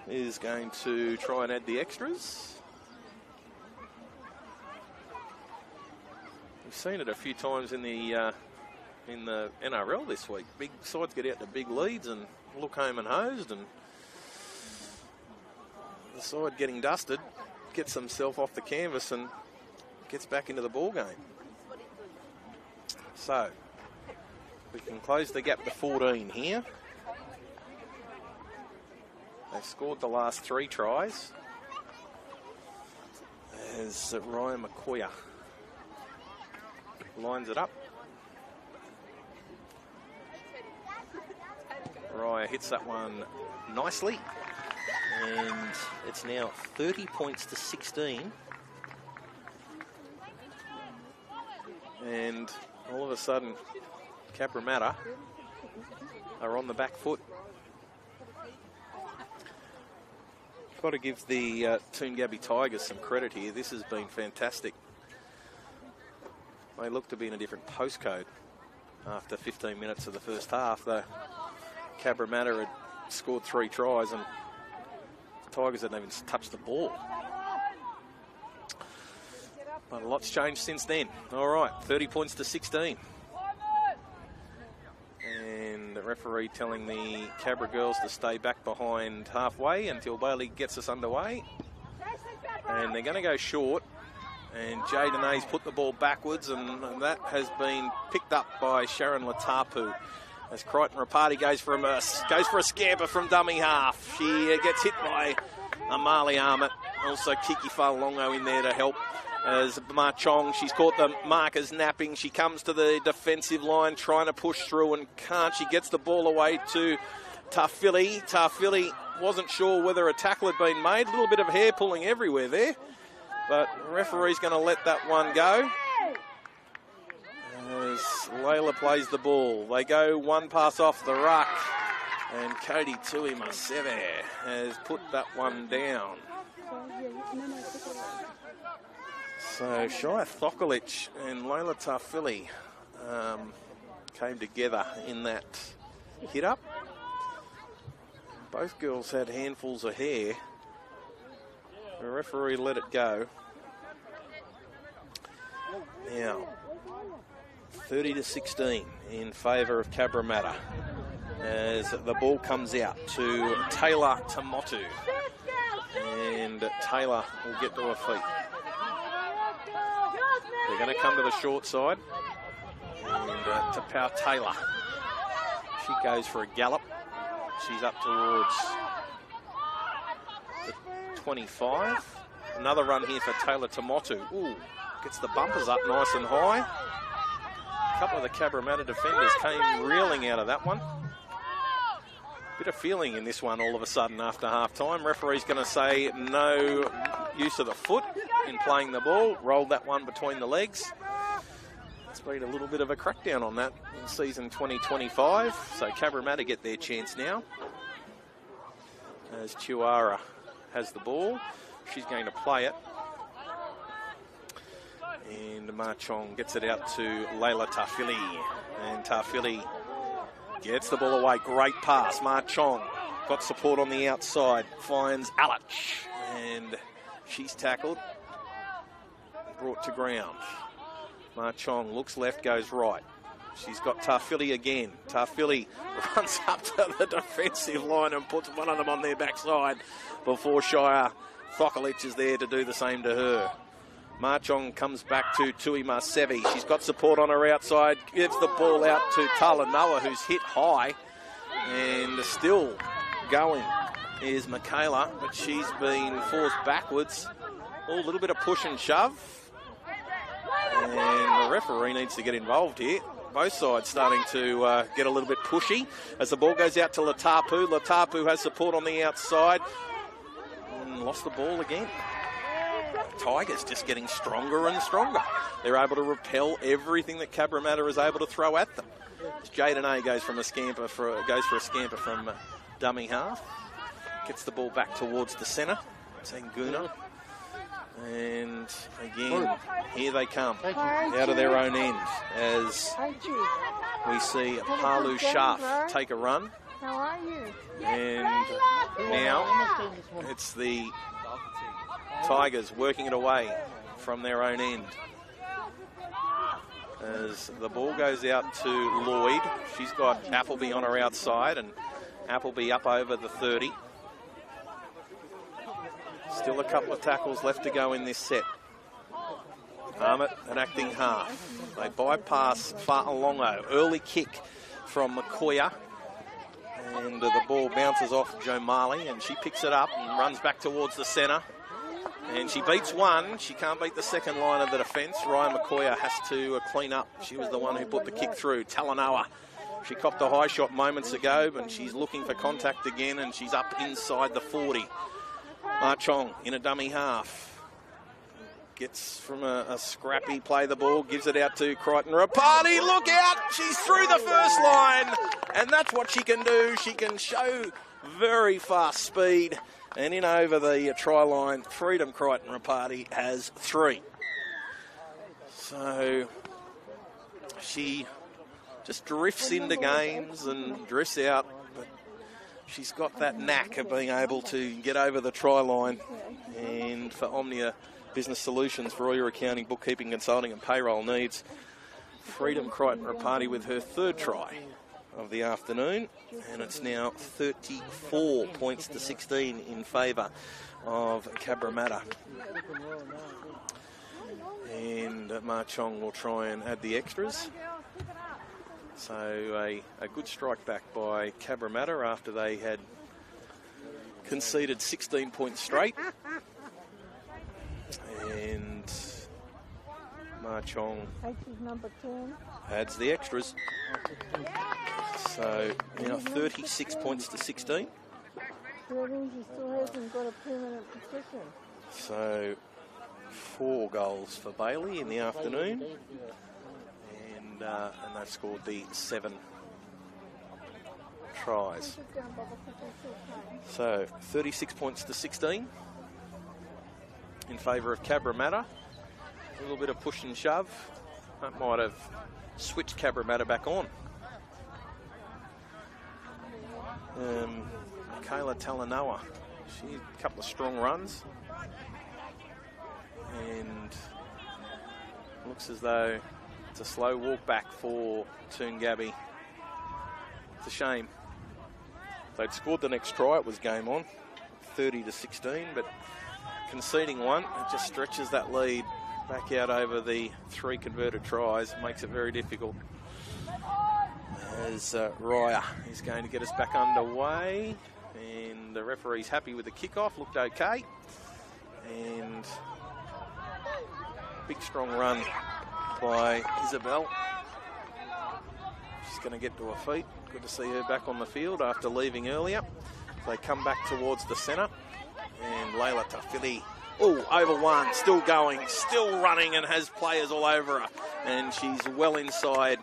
is going to try and add the extras. We've seen it a few times in the NRL this week. Big sides get out to big leads and look home and hosed, and the side getting dusted gets himself off the canvas and gets back into the ball game. So we can close the gap to 14 here. They've scored the last 3 tries as Ryan McCoy lines it up. Raya hits that one nicely, and it's now 30 points to 16. And all of a sudden, Cabramatta are on the back foot. Got to give the Toongabbie Tigers some credit here. This has been fantastic. They look to be in a different postcode after 15 minutes of the first half. The Cabramatta had scored 3 tries, and the Tigers hadn't even touched the ball. But a lot's changed since then. All right, 30 points to 16. And the referee telling the Cabra girls to stay back behind halfway until Bailey gets us underway. And they're going to go short. And Jaden Hayes put the ball backwards, and that has been picked up by Sharon Latapu. As Crichton Rapati goes for a scamper from dummy half. She gets hit by Amali Armit. Also Kiki Farlongo in there to help. As Marchong, she's caught the markers napping. She comes to the defensive line trying to push through and can't. She gets the ball away to Tafili. Tafili wasn't sure whether a tackle had been made. A little bit of hair pulling everywhere there. But the referee's going to let that one go. As Layla plays the ball. They go one pass off the ruck. And Cody Tui Maseve has put that one down. So Shia Thokolic and Layla Tafili came together in that hit up. Both girls had handfuls of hair. The referee let it go. Now, 30 to 16 in favour of Cabramatta as the ball comes out to Taylor Tamotu. And Taylor will get to her feet. They're going to come to the short side. And to Pau Taylor. She goes for a gallop. She's up towards the 25. Another run here for Taylor Tamotu. Ooh, gets the bumpers up nice and high. A couple of the Cabramatta defenders came reeling out of that one. Bit of feeling in this one all of a sudden after half-time. Referee's going to say no use of the foot in playing the ball. Rolled that one between the legs. It's been a little bit of a crackdown on that in season 2025. So Cabramatta get their chance now. As Chihuahua has the ball. She's going to play it. And Ma Chong gets it out to Layla Tafili. And Tafili gets the ball away. Great pass. Ma Chong got support on the outside. Finds Alich. And she's tackled. Brought to ground. Ma Chong looks left, goes right. She's got Tafili again. Tafili runs up to the defensive line and puts one of them on their backside before Shire Thokolich is there to do the same to her. Ma Chong comes back to Tui Marsevi. She's got support on her outside. Gives the ball out to Talanoa, who's hit high. And still going is Michaela, but she's been forced backwards. A little bit of push and shove. And the referee needs to get involved here. Both sides starting to get a little bit pushy as the ball goes out to Latapu. Latapu has support on the outside. And lost the ball again. Tigers just getting stronger and stronger. They're able to repel everything that Cabramatta is able to throw at them. Jaden A goes for a scamper from dummy half. Gets the ball back towards the centre. Tanguna. And again, here they come out of their own end as we see Palu Sharf take a run. How are you? And now it's the Tigers working it away from their own end. As the ball goes out to Lloyd. She's got Appleby on her outside and Appleby up over the 30. Still a couple of tackles left to go in this set. Armit an acting half. They bypass Fa'alongo. Early kick from Makoya. And the ball bounces off Joe Marley and she picks it up and runs back towards the centre. And she beats one. She can't beat the second line of the defence. Ryan Makoya has to clean up. She was the one who put the kick through. Talanoa. She copped a high shot moments ago, but she's looking for contact again and she's up inside the 40. Ma Chong in a dummy half. Gets from a scrappy play the ball, gives it out to Crichton Rapati. Look out! She's through the first line. And that's what she can do. She can show very fast speed. And in over the try line, Freedom Crichton Rapati has 3. So she just drifts into games and drifts out. But she's got that knack of being able to get over the try line. And for Omnia Business Solutions, for all your accounting, bookkeeping, consulting and payroll needs, Freedom Crichton Rapati with her 3rd try of the afternoon. And it's now 34 points to 16 in favour of Cabramatta. And Ma Chong will try and add the extras. So a good strike back by Cabramatta after they had conceded 16 points straight. And Ma Chong adds the extras. So now 36 points to 16. That means he still hasn't got a permanent position. So 4 goals for Bailey in the afternoon. And they've scored the 7 tries. So 36 points to 16 in favour of Cabramatta. A little bit of push and shove. That might have switched Cabramatta back on. Michaela Talanoa. She had a couple of strong runs. And looks as though it's a slow walk back for Toongabbie. It's a shame. If they'd scored the next try, it was game on. 30 to 16, but conceding one, it just stretches that lead back out over the 3 converted tries. Makes it very difficult. As Raya is going to get us back underway. And the referee's happy with the kickoff. Looked okay. And big strong run by Isabel. She's going to get to her feet. Good to see her back on the field after leaving earlier. They come back towards the centre. And Layla Tafili, over one, still going, still running, and has players all over her. And she's well inside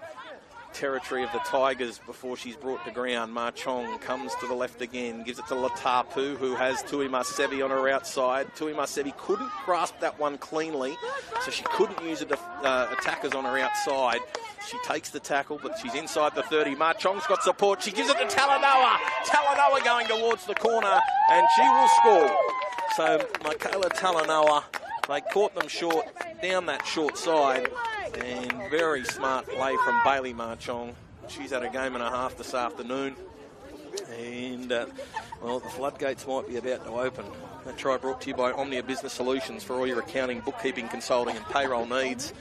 territory of the Tigers before she's brought to ground. Ma Chong comes to the left again, gives it to Latapu, who has Tui Masevi on her outside. Tui Masevi couldn't grasp that one cleanly, so she couldn't use attackers on her outside. She takes the tackle, but she's inside the 30. Ma Chong's got support. She gives it to Talanoa. Talanoa going towards the corner, and she will score. So Michaela Talanoa, they caught them short, down that short side. And very smart play from Bailey Marchong. She's had a game and a half this afternoon. And, well, the floodgates might be about to open. That try brought to you by Omnia Business Solutions for all your accounting, bookkeeping, consulting and payroll needs.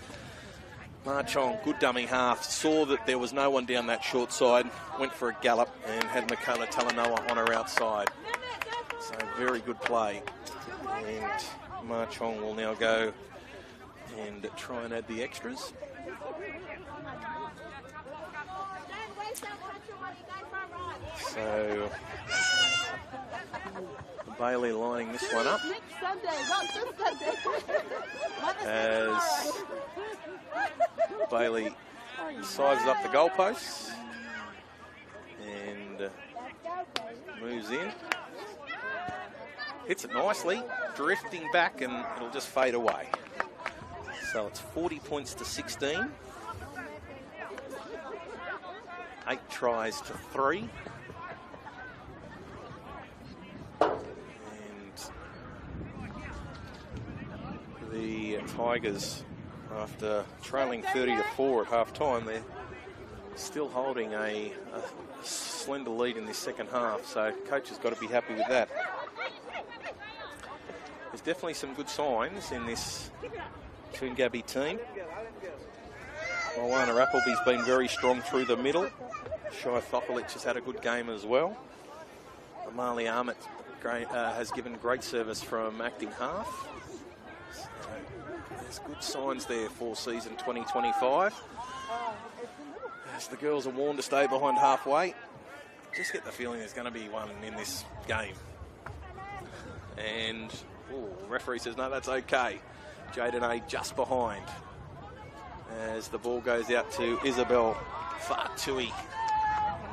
Marchong, good dummy half, saw that there was no one down that short side, went for a gallop and had Michaela Talanoa on her outside. So very good play. And Marchong will now go and try and add the extras. So Bailey lining this one up as Bailey sizes up the goalposts and moves in. Hits it nicely, drifting back, and it'll just fade away. So it's 40 points to 16. 8 tries to 3. And the Tigers, after trailing 30-4 at half-time, they're still holding a slender lead in this second half. So coach has got to be happy with that. There's definitely some good signs in this Toongabbie team. Moana Appleby's been very strong through the middle. Shai Fokolich has had a good game as well. Amali Ahmet has given great service from acting half. So there's good signs there for season 2025. As the girls are warned to stay behind halfway, just get the feeling there's going to be one in this game. And the referee says, no, that's okay. Jaden A just behind as the ball goes out to Isabel Fatui.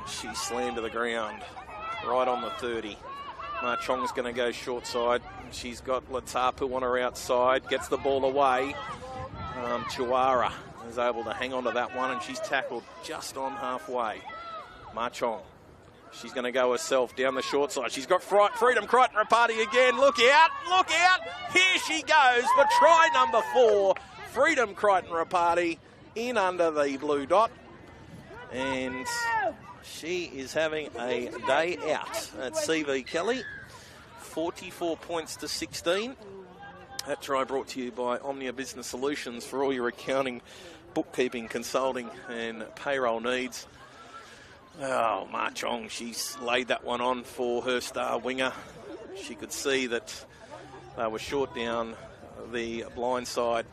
She's slammed to the ground right on the 30. Marchong's going to go short side. She's got Latapu on her outside, gets the ball away. Chihuahua is able to hang on to that one, and she's tackled just on halfway. Marchong. She's going to go herself down the short side. She's got Freedom Crichton Rapati again. Look out, look out. Here she goes for try number 4. Freedom Crichton Rapati in under the blue dot. And she is having a day out at C.V.Kelly. 44 points to 16. That try brought to you by Omnia Business Solutions for all your accounting, bookkeeping, consulting and payroll needs. Oh, Marchong, she's laid that one on for her star winger. She could see that they were short down the blind side,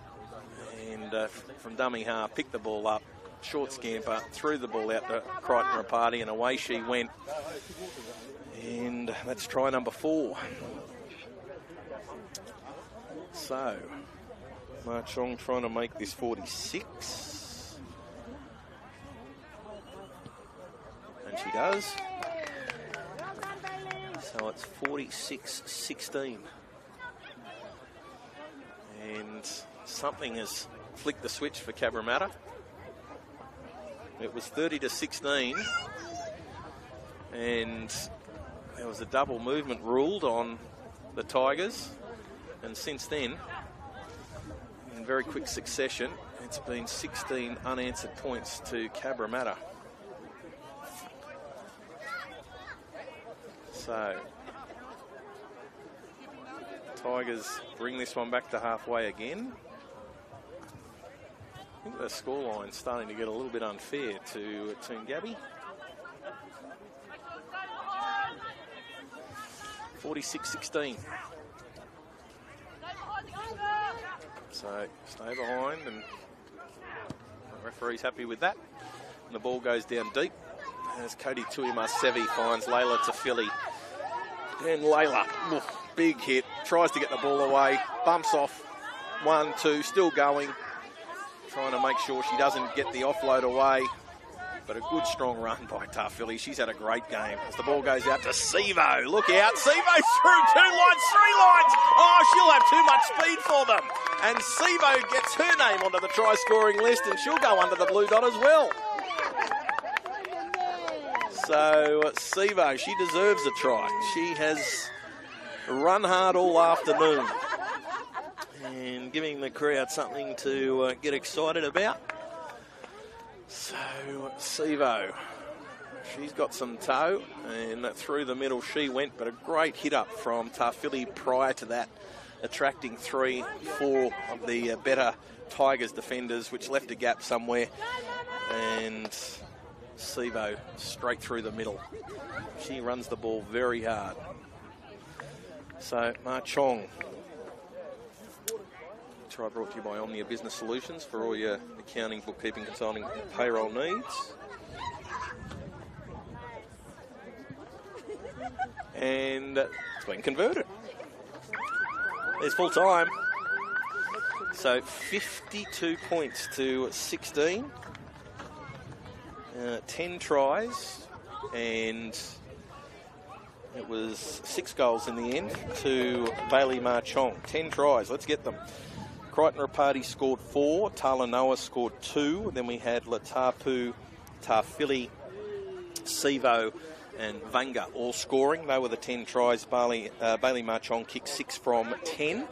and from dummy half, picked the ball up, short scamper, threw the ball out to Crichton Rapati, and away she went. And that's try number 4. So, Marchong trying to make this 46. And she does. So it's 46-16. And something has flicked the switch for Cabramatta. It was 30-16. And there was a double movement ruled on the Tigers. And since then, in very quick succession, it's been 16 unanswered points to Cabramatta. So, Tigers bring this one back to halfway again. I think the scoreline's starting to get a little bit unfair to Toongabbie. 46-16. So, stay behind, and the referee's happy with that. And the ball goes down deep as Cody Tuimasevi finds Layla Tafili. And Layla, big hit, tries to get the ball away, bumps off, 1, 2, still going, trying to make sure she doesn't get the offload away. But a good, strong run by Tafili. She's had a great game. As the ball goes out to Sevo. Look out. Sevo's through 2 lines, 3 lines. Oh, she'll have too much speed for them. And Sevo gets her name onto the try-scoring list, and she'll go under the blue dot as well. So, Sevo, she deserves a try. She has run hard all afternoon. And giving the crowd something to get excited about. So, Sevo, she's got some toe, and through the middle she went, but a great hit up from Tafili prior to that, attracting 3, 4 of the better Tigers defenders, which left a gap somewhere, and Sevo straight through the middle. She runs the ball very hard. So, Ma Chong. Try brought to you by Omnia Business Solutions for all your accounting, bookkeeping, consulting, payroll needs. And it's been converted. There's full time. So 52 points to 16. 10 tries. And it was 6 goals in the end to Bailey Marchong. 10 tries. Let's get them. Crichton Rapati scored 4, Talanoa scored 2, then we had Latapu, Tafili, Sevo and Vanga all scoring. They were the 10 tries. Bailey Marchong kicked 6 from 10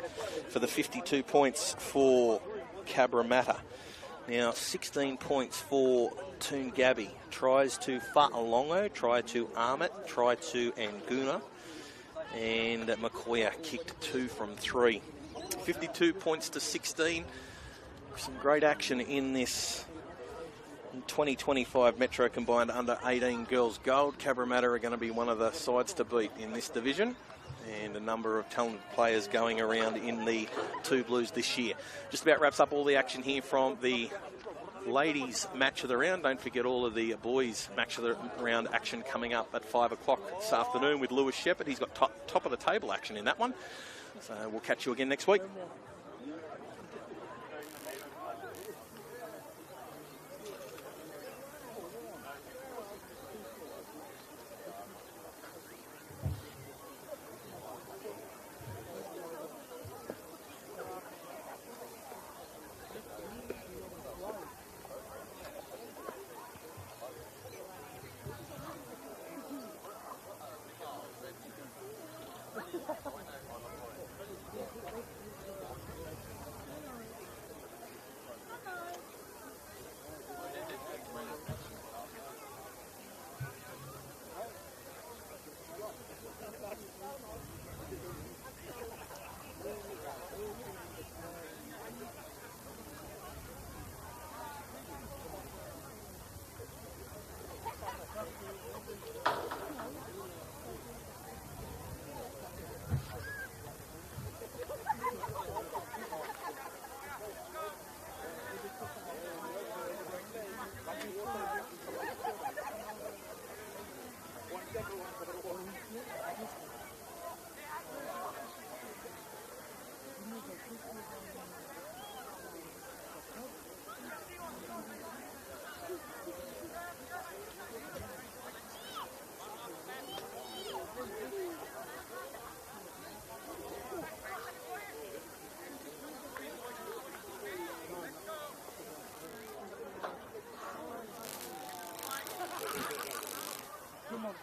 for the 52 points for Cabramatta. Now 16 points for Toongabbie. Tries to Fa'alongo, try to Armit, try to Anguna, and McCoya kicked 2 from 3. 52 points to 16. Some great action in this 2025 Metro Combined Under 18 Girls Gold. Cabramatta are going to be one of the sides to beat in this division, and a number of talented players going around in the 2 Blues this year. Just about wraps up all the action here from the ladies match of the round. Don't forget all of the boys match of the round action coming up at 5 o'clock this afternoon with Lewis Shepherd. He's got top of the table action in that one. So we'll catch you again next week. Come on.